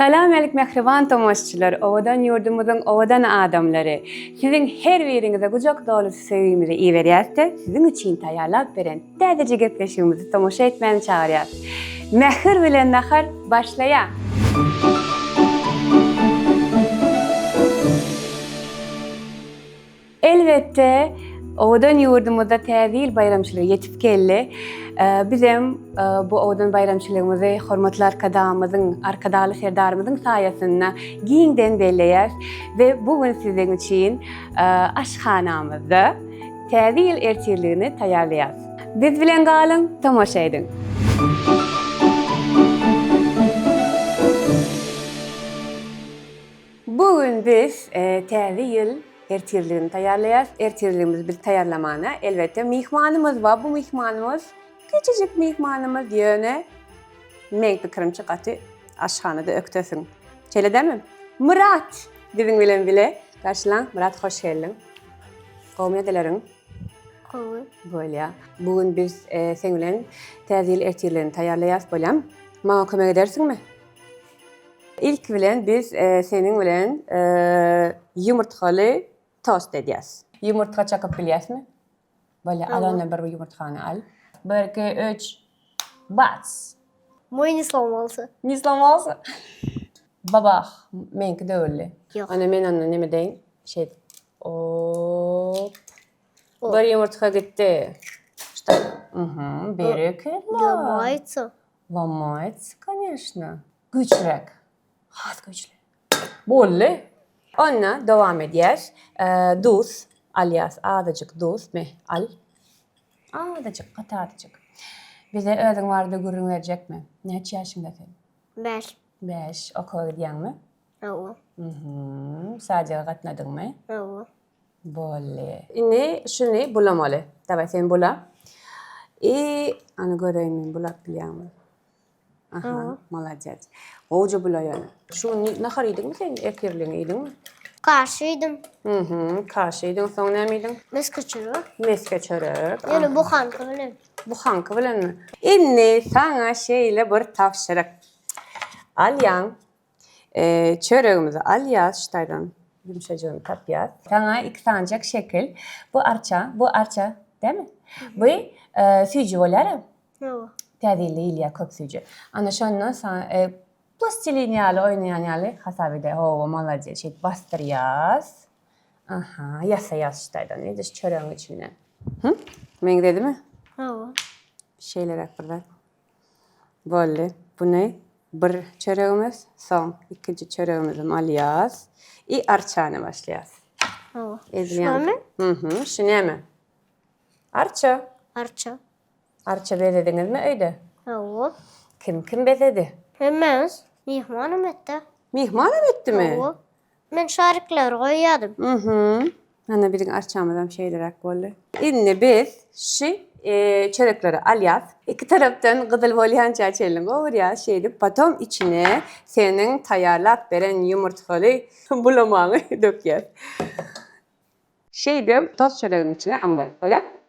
Salam alik mehriban tomoşçular, ovadan yurdumuzun ovadan adamları. Sizin her birinize kucak dolusu sevgimizi iyi veriyazda, sizin için tayarlap veren dədəcə gepleşimizi tomoşa etmeni çağırıyaz. Mehir bilen nahar başlaya. Elbette ovadan yurdumuzda təzil bayramçılığı yetip geldi. Bizim bu ovadan bayramçılığımızı hormatlı arkadalı serdarımızın sayesinde giyinden belleyiz ve bugün sizin için aşkhanamızda təzil ertirliğini tayarlayız. Biz bilen kalın, tomoşa edin. Bugün biz təzil ertirliğini tayarlayız. Ertirliğimizi biz tayarlamana elbette mihmanımız var. Bu mihmanımız küçücük mihmanımız yöne men fikrim çıqatı aşkhanada öktösün. Çele değil mi? Murat bizim bilen bile. Karşılan Murat hoş geldin. Qawmiya dilerin. Qawmi. Böyle. Bugün biz sen bilen təzil ertirliğini tayarlayız bolam. Bana kömek edersin mi? İlk bilen biz senin bilen yumurtalı tost edeceğiz. Yumurta çakıp biliyorsun mi? Böyle alana bir yumurtanı al. 1, 2, 3, bats. Moy nislamalısı. Nislamalısı? Baba, menki de öyle. Yok. Ana men anna neme deyin? Hop. Bir yumurta gitti. İşte. Берекет. Ломается. Ломается, конечно. Güçlük. Az güçlü. Böyle. Onunla devam edeceğiz. Duz. Alias azıcık duz. Al. Azıcık, katarcık. Bize özün vardı gurun verecek mi? Neç yaşında sen? 5. 5. Okula gidiyen mi? Ava. Sadece katladın mı? Ava. Böyle. Şimdi şunu bulamalı. Tabii sen bula. Onu göreyim bulak biliyor musun? Aha, молодец. Hoca bula yani. Şu nahar yedin mi sen? Ekirliğini yedin mi? Karşıydım. Karşıydın, son ne miydin? Meskaçırı. Meske çörek. Yani bu hankı öyle. Bu hankı bilen mi? Şimdi sana şeyle bir tavşırık. Alyan, çöreğimizi alyaz, ştaydan yumuşacığını tapyaz. Sana iki sancak şekil. Bu arça, değil mi? Bu sücü olarım. Ava. Təzilli ilya köp sücü. Ana şondan sana plastilinyalı, oynayanyalı hasab ede. Молодец. Şey bastırıyaz. Aha, yasa ştaydan. Neydi çöreğin içine? Men dedi mi? Ava. Şeyler akırlar. Böyle. Bu ne? Bir çöreğimiz, son ikinci çöreğimizin alyaz. Arçana başlayaz. Ava. Ezliyan. Şunu? Şunu mi? Arça. Arça. Arça bezediniz mi öyle? Ava. Kim bezedi? Hemez. Mihmanım etti. Mihmanım etti mi? Ava. Ben şarkılar koyadım. Ana birin arçamızdan şeyler böyle. Şimdi biz şu çörekleri alyaz. İki taraftan kızıl volyan çerçeğinin oraya patom içine senin tayarlap veren yumurtalı bulamağını döküyor. Toz çöreğin içine ama böyle.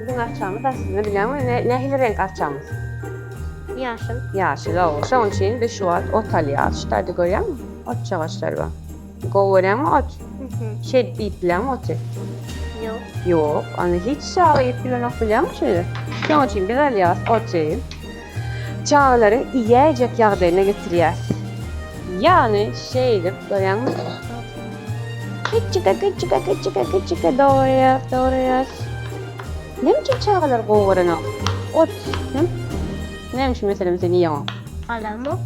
Bizim arçamız aslında biliyor musun? Nehli renk arçamız? Yaşım. Yaşıl o. Şunun için bir şu at, ot alyaz. Şurada görüyor musun? Ot çağaçları var. Görüyor musun ot? Bit biliyor musun otu? Yok. Yok. Hani hiç çağı ip biliyor musun şimdi? Şunun için bir alyaz otu. Çağların yiyecek yağlarına getiriyor. Yani görüyor musun? Küçük doğrayaz. Ne biçim çağlar kovarına? Ot. Ne biçim mesela seni yiyemem. Kalamı.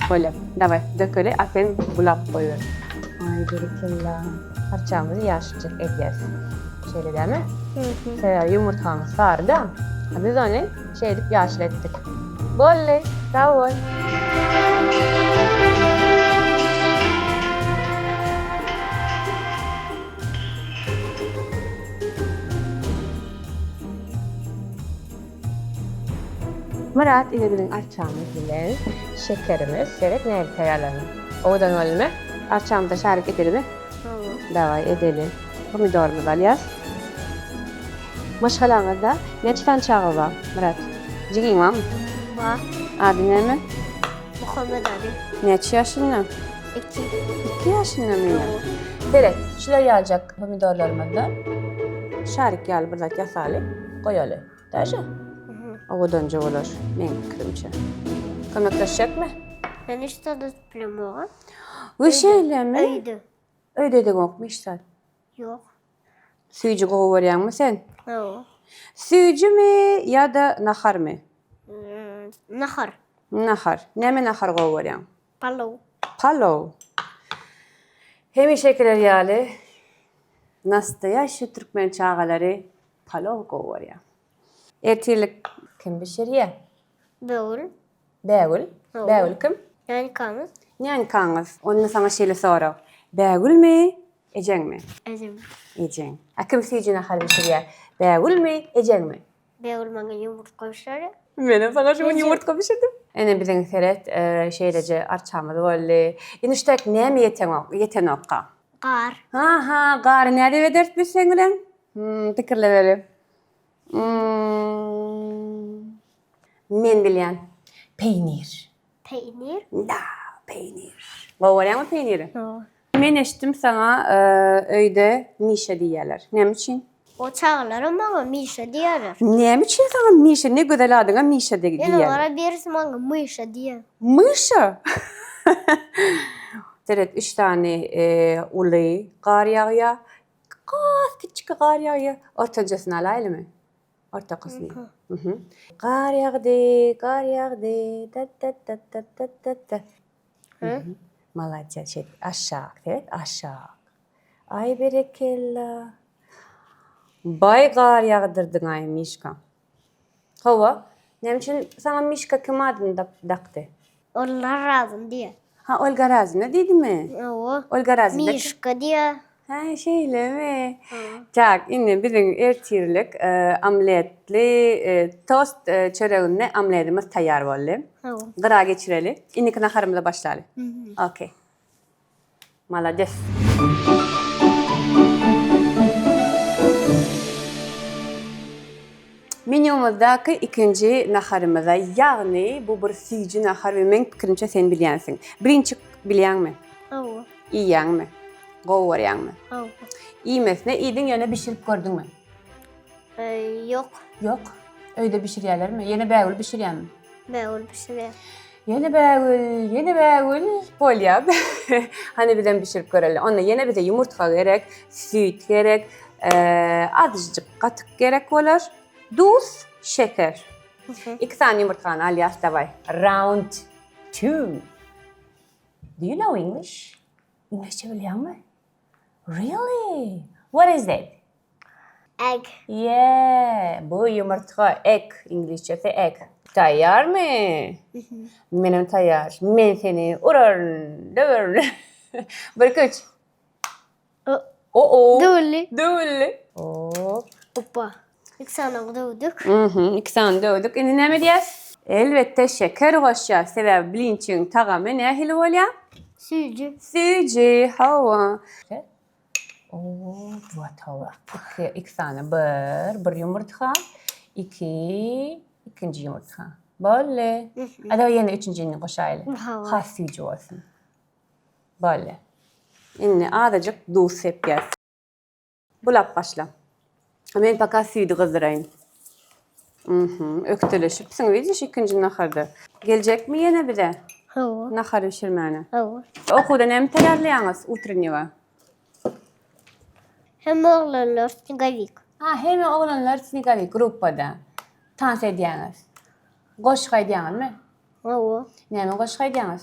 Böyle. Davay. Dökülü. Sen bulap koyuyor. Ay berikillah. Harçamızı yaşlıcık edeceğiz. Şöyle değil mi? Sonra yumurtamız vardı. Biz onu yaşlı ettik. Böyle. Davay. Murat, bizim arçamız bilen şekerimiz şerek neyli tayarlanır? Odan öyle mi? Arçamda şerik edelim mi? Hawa. Davay edelim. Pomidorumuz alyas. Maşgalanızda neçten çağı var Murat? Jigin var mı? Ba. Adı ne mi? Muhammed Ali. Neç yaşında? 2. 2 yaşında mı? Direkt şular yalacak pomidorlarımızda. Şerik yal burada yasalı koyalı. Derse? Odan olur. Men fikrimçe. Kömekleşecek mi? Ben işte de bilmiyorum. Bu şeyle mi? Öydü. Öyle de yok mu işte? Yok. Suyucu kovuyorsun mu sen? Hawa. Suyucu mu ya da nahar mı? Nahar. Nahar. Ne mi nahar kovuyorsun? Palav. Palo. Hem şekerler yağlı. Nasıl ya şu Türkmen çağaları palo kovuyor. Ertirlik kim pişiriyor? Beul. Beğul. Doğru. Beğul kim? Yani kanız. Yani kanız. Onu sana şeyle soru. Beğul mi? Ecen mi? Ezim. Ecen. Akım suyucu nahar pişiriyor. Beğul mi? Ecen mi? Beul manga yumurta pişirir. Ben sana şu yumurta pişirdim. Ene bizim seret şeylece arçamız böyle. İniştek ne mi yeten okka? Qar. Ha, gari nerede vedert biz sengren? Fikirlerim. Men bilyen. Peynir. Peynir. Da, peynir. Govaryan mı peyniri? Hawa. Men eşittim sana öyde mişe diyorlar. Ne için? O çağları manga mişa diyorlar. Ne için sana mişe? Ne güzel adına mişe Yani diyorlar. orada birisi manga mişa diyor. Mışa. Evet, 3 tane ulu kar yağıyor. Küçük kar yağıyor. Ortacasını alaylı mı? Orta kısmı. Kar yağdı, kar yağdı. Da da da da da da da. Malatya şey aşağı, evet aşağı. Ay berekella. Bay kar yağdırdın ay Mişka. Hava, ne için sana Mişka kim adını daktı? Onlar razım diyor. Ha Olga Razina dedi mi? Hawa. Olga Razina. Mişka diyor. Ha şeyle mi? Tak, inni bizim ertirlik amletli tost çöreğinde amletimiz tayar oldu. Hawa. Gıra geçireli. İnni kınaharımıza başlayalım. Okey. Malades. Menyumuzdaki ikinci naharımıza, yani bu bir suyucu nahar ve men fikrimçe sen bilyensin. Birinci bilyen mi? Hawa. İyiyen mi? Govaryan mı? Hawa. İyi mesne, iyiydin yine pişirip gördün mü? Yok. Yok. Öyle pişiriyorlar mı? Yine beğul pişiriyor mu? Beul pişirir. Yine beğul, polya. Hani birden pişirip görelim. Onunla yine bize yumurta gerek, süt gerek, azıcık katık gerek olur. Duz, şeker. 2 tane yumurtanı alyas davay. Round 2. Do you know English? İngilizce biliyor musun? Really? What is that? Egg. Yeah, bu yumurta egg, İngilizcesi egg. Tayyar mı? Benim tayyar. Men seni urarın, dövürün. Bir küç. O. Döllü. Dövüllü. Hop. Hoppa. İlk sana dövdük. 2 tane dövdük. Şimdi ne mi diyeceğiz? Elbette şeker koşacağız. Sebep bilinçin tağamı ne hili oluyor? Sücü. Sücü, hava. Bu hava. 2 tane. Bir yumurta. 2 yumurta. Böyle. Hadi yine 3'üncünü koşayla. Hava. Ha sücü olsun. Böyle. Şimdi azıcık duz yapacağız. Bulap başla. Ben fakat süydü kızdırayım. Öktüleşip. Sen vidiş ikinci naharda. Gelecek mi yine bir de? Hawa. Nahar pişirmene. Hawa. Okuda ne tayarlayanız utriniva? Hem oğlanlar sigavik. Ha, hem oğlanlar snigavi gruppada. Dans ediyorsunuz. Goşka ediyorsunuz mu? Hawa. Ne mi goşka ediyorsunuz?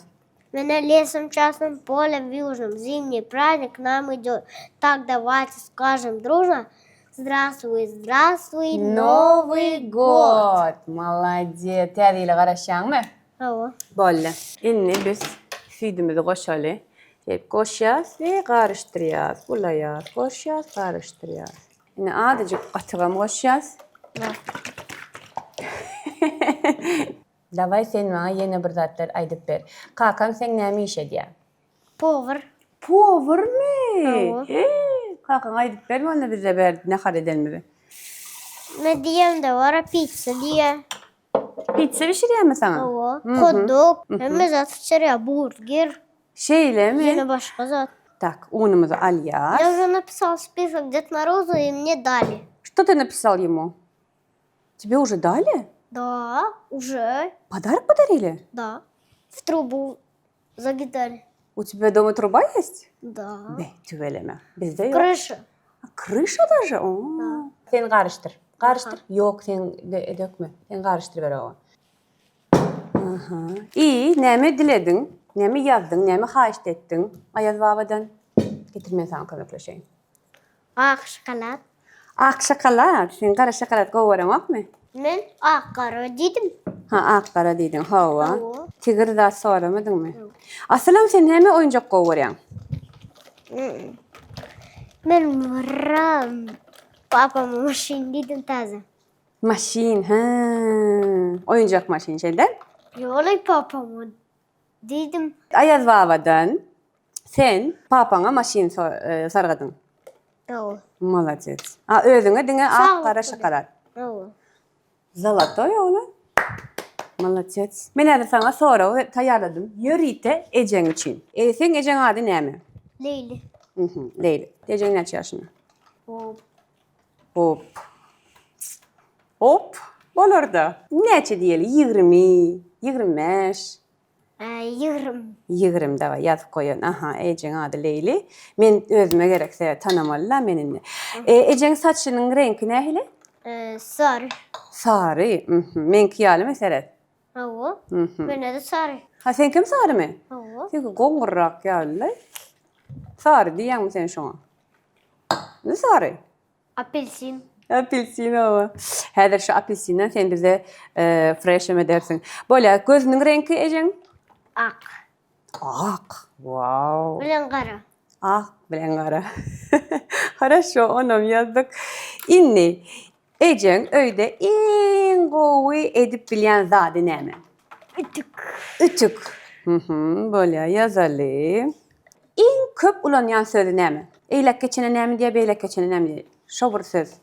Мене лесом часом полем южным зимний праздник нам идет. Так давайте скажем дружно: здравствуй, здравствуй, Новый год. Молодец. Tediyle karışan mı? Hawa. Böyle. Şimdi biz sütümüzü koşalı. Hep koşacağız ve karıştıracağız. Bulayacağız, koşacağız, karıştıracağız. Şimdi azıcık katığım koşacağız. Davay sen bana yeni bir zatlar aydıp ber. Kakam sen näme iş edýär? Power. Power mi? Power. Kakam aydıp ber bana bize ber. Ne kadar edenmiri? Ne diyeyim de var pizza diye. Pizza pişirýär mi sana? Ava. Hot dog. Hem zat pişiriyor. Burger. Şeyle mi? Yine başka zat. Так, unumuzu alýar. Я уже написал список Дед Мороза, и мне дали. Что ты написал ему? Тебе уже дали? Да, уже. Подарок подарили? Да. В трубу закидали. У тебя дома труба есть? Да. Ne tüveleme. Bizde yok. Крыша. Krışa даже. Oo. Sen karıştır. Karıştır. Yok sen dökme. Sen karıştır ver o. Aha. İyi. Näme diledin? Näme yazdın? Näme haýyş etdin? Ayaz babadan. Getirme sana kömekleşeyim. Ak şokolad. Ak şokolad. Sen kara şokolad gowaramak mı? Men ak kara dedim. Ha, ak kara dedin. Hawa. Hawa. Tigir da soramadın mı? Asalam sen näme oyuncak gowaryan? Men varam. Papama maşin dedim taze. Maşin. Ha. Oyuncak maşin şeyden. Yolay papama dedim. Ayaz babadan sen papana maşin sargadın. Ava. Молодец. Özüňe diňe Sağ ak ol, kara tabii. şokolad. Ava. Zalatoy oğlan. Молодец. Men hadi sana sonra taýýarladym. Ýörite ejeň için. Sen ejeň ady näme? Leyli. Leyli. Ejeň näçe ýaşynda? Hop. Hop. Hop. Bolarda. Näçe diýeli? 20, 25. 20. 20 da ýazyp goýan. Aha, ejeň ady Leyli. Men özüme gerekse tanamalylar meninle. Ejeň saçynyň rengi nähili? Sarı. Sary. Men kiýaly meselet. Ava. Men de sarı. Ha sen kim sarymy? Ava. Sen goňurrak ýaly. Sary diýäňmi sen şoňa? Ne sary? Apelsin. Apelsin o. Häzir şu apelsinden sen bize fresh edersin. Bolýa gözüniň rengi ejeň? Ak. Ak. Wow. Bilen kara. Ah, bilen gara. Хорошо, onam yazdık. Inni, ejeň öýde en gowy edip bilýän zady näme? Ütük. Ütük. Bolýa ýazaly. En köp ulanýan sözi näme? Eýlek geçene näme diýe, beýlek geçene näme diýe? Şo bir söz.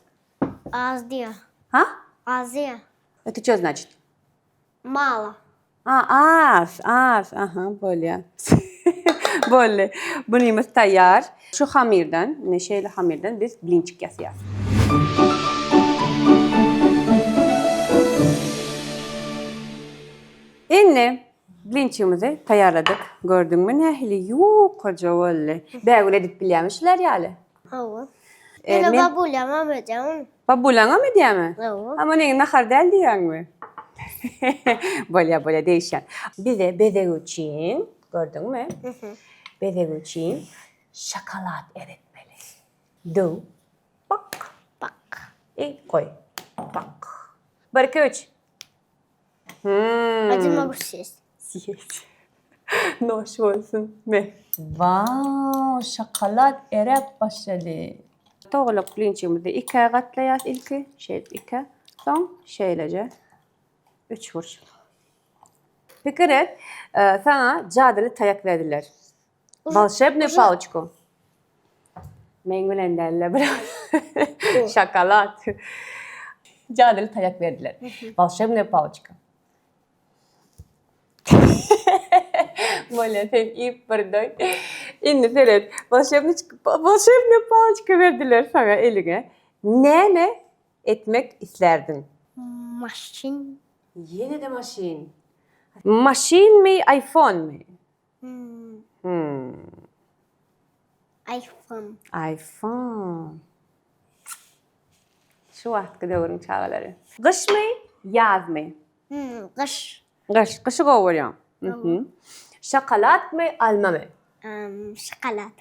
Az diye. Ha? Az diye. Это что значит? Mало. Az. Aha, bolýa. Bolýa. Bunymyz taýýar. Şu hamirden, neşeli hamirden biz blinçik ýasýas. Inni blinçimizi taýýarladyk. Gördüňmi nähili? Ýokaja boly. Bägül edip bilýärmişler ýaly. Ava. men- Beni babulyam amacam. Babulaňa mı diýämi? Ava. Ama neňe nahar däl diýäňmi? Bolýa değişen. Bize bezek üçin, gördüňmi? Bezek üçin şokolad eritmeli. Du. Bak. Bak. Koy. Bak. 1 2 3. Acıma bir ses. Yes. Noş olsun. Me. Wow, şokolad erep başladı. Toğluk blinçimizi 2'ye katlayas ilki. İki. Son şeylece. 3 vuruş. Fikir et, sana cadili tayak verdiler. Волшебную палочку. Men bilen derler bravo. Şokolad. Cadili tayak verdiler. Волшебная палочка. Более sen ip birden. Inni seyret. Волшебная палочка verdiler sana eline. Näme etmek isterdin? Maşin. Yine de maşin. Maşin mi, iPhone mi? iPhone. iPhone. Şu wagtky döwrüň çağalary. Kış mı, yaz mı? Kış. Kış, kışı gowurýan. Şokolad mı, alma mı? Şokolad.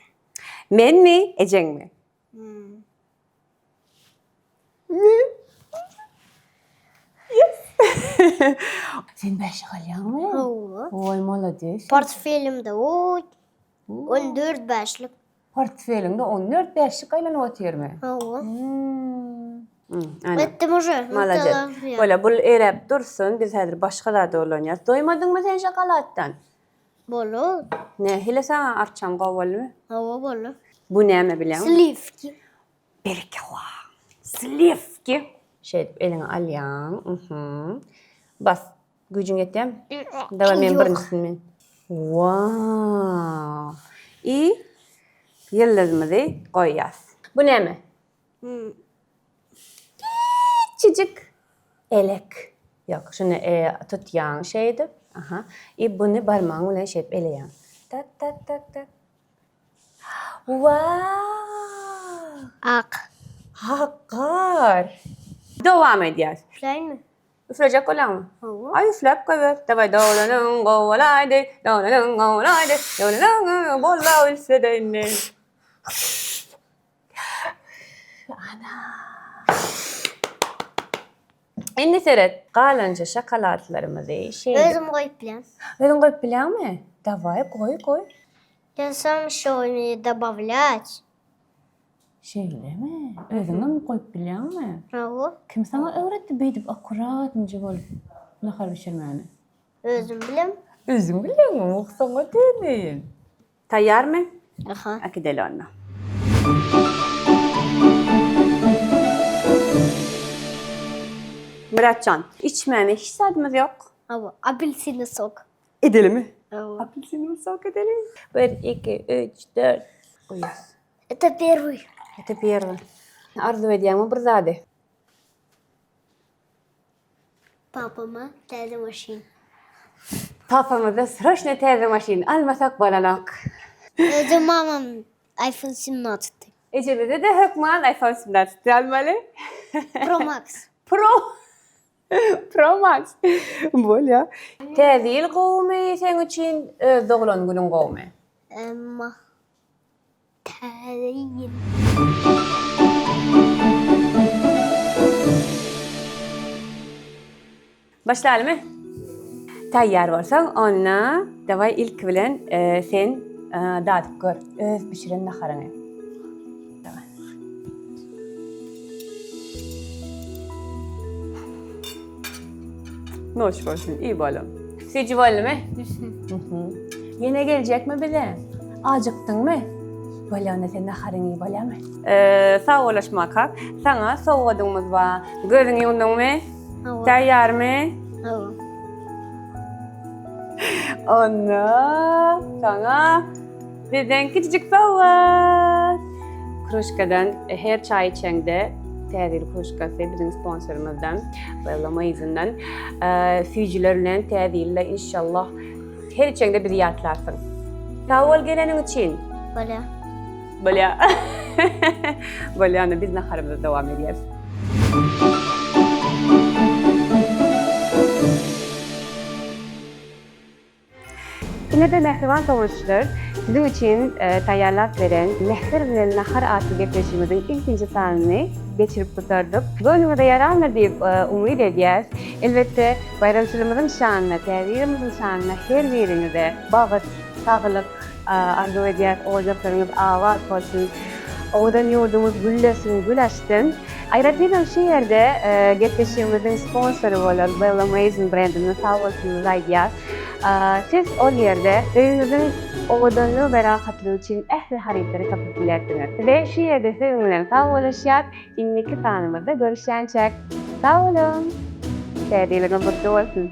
Men mi, ejeň mi? Sen beş alýanmy? Ava. Oy, molades. Portfelimde 14 başlık. Portfelinde 14 beşlik aýlanyp oturmy? Ava. Aynen. Ettim уже. Malacet. Böyle bu erep dursun, biz häzir başgalarda olanýar. Doýmadyňmy sen şokoladdan? Bolu. Ne, hile sana arçam gowalmy? Hava bolu. Bu näme bilen? Sливки. Berkala. Slivki. Şey, eline alyan. Bas. Gücün yetem. Dava men Yok. birincisini men. Wow. I yıldızımızı koyacağız. Bu näme? Küçücük elek. Yok, şunu tutyan şeydi. Aha. I bunu barmağın bilen şey eleyan. Tak tak tak tak. Wow. Ak. Hakkar. Devam ediyoruz. Üfleyin mi? Üfleyecek olan mı? Hava. Ay üflep koyver. Davay dolanın govalaydı. Dolanın govalaydı. Dolanın bolla ülsedeyni. Ana. Endi seyret. Qalanca şokoladlarımızı şey. Özüm koyup bilen. Özün koyup bilen mi? Davay koy. Я сам что не добавлять. Şeyle mi? Özüne mi koyup bilen mi? Hava. Kim sana öğretti beydip akurat ince bolup nahar pişirmeni? Özüm bilem. Özüm bilen mi? Muhsana deneyin. Tayyar mı? Aha. Akideli ona. Muratcan, içmeyene hiç tadımız yok. Hava. Apelsini sok. Edelim mi? Hava. Apelsini sok edelim. 1, 2, 3, 4. Koyuyoruz. Это первый. Это первый. Arzu ediyorum bir zade. Папама тәді машин. Papamıza срочно teyze maşin almasak balanak. Özüm mamam iPhone 17. İçeride de Hökman iPhone 17 almalı. Pro Max. Pro Max. Böyle. Tezil qowmy sen için öz doğulan günün qowmy. Emma. Tədəyin. Başlayalım mı? Tayyar varsan ona davay ilk bilen sen dadıp gör. Öz pişiren naharını. Davay. Noş olsun, iyi balım. Sici balım mı? Yine gelecek mi bile? Acıktın mı? Balana sen naharını iyi balım mı? Sağ olaşmak hak. Sana soğudumuz var. Gözünü yundun mu? Hava. Tayyar mı? Hava. Ona sana bizden küçücük soğuk. Kruşkadan her çay içende Tədil Kruşkası bizim sponsorumuzdan Bellama izinden füyücülerle tədille inşallah her içende bizi yatlarsın. Sağ ol gelenin için. Böyle. Böyle. Böyle biz naharımıza devam ediyoruz. Yine de mehriban sonuçlar sizin için tayyarlap veren Mehter Bilel Nahar adlı geçmişimizin ikinci sahnını geçirip tutardık. Bölümde yer alır deyip umut ediyoruz. Elbette bayramçılığımızın şanına, təhririmizin şanına her birinize bağış, sağlık arzu ediyoruz. Olacaklarınız avaz olsun. Oğudan yurdumuz güllesin, gül açsın. Ayrıca şu yerde geçmişimizin sponsoru olan Bella Amazing brandinin sağ olsun ediyoruz. Siz o yerde öyünüzün oğudunluğu ve rahatlığı için ehli haritleri kapıp ilettiniz. Ve şu yerde sizinle sağ oluşacak, şimdiki sahnımızda görüşecek. Sağ olun. Sevdiğiniz mutlu olsun.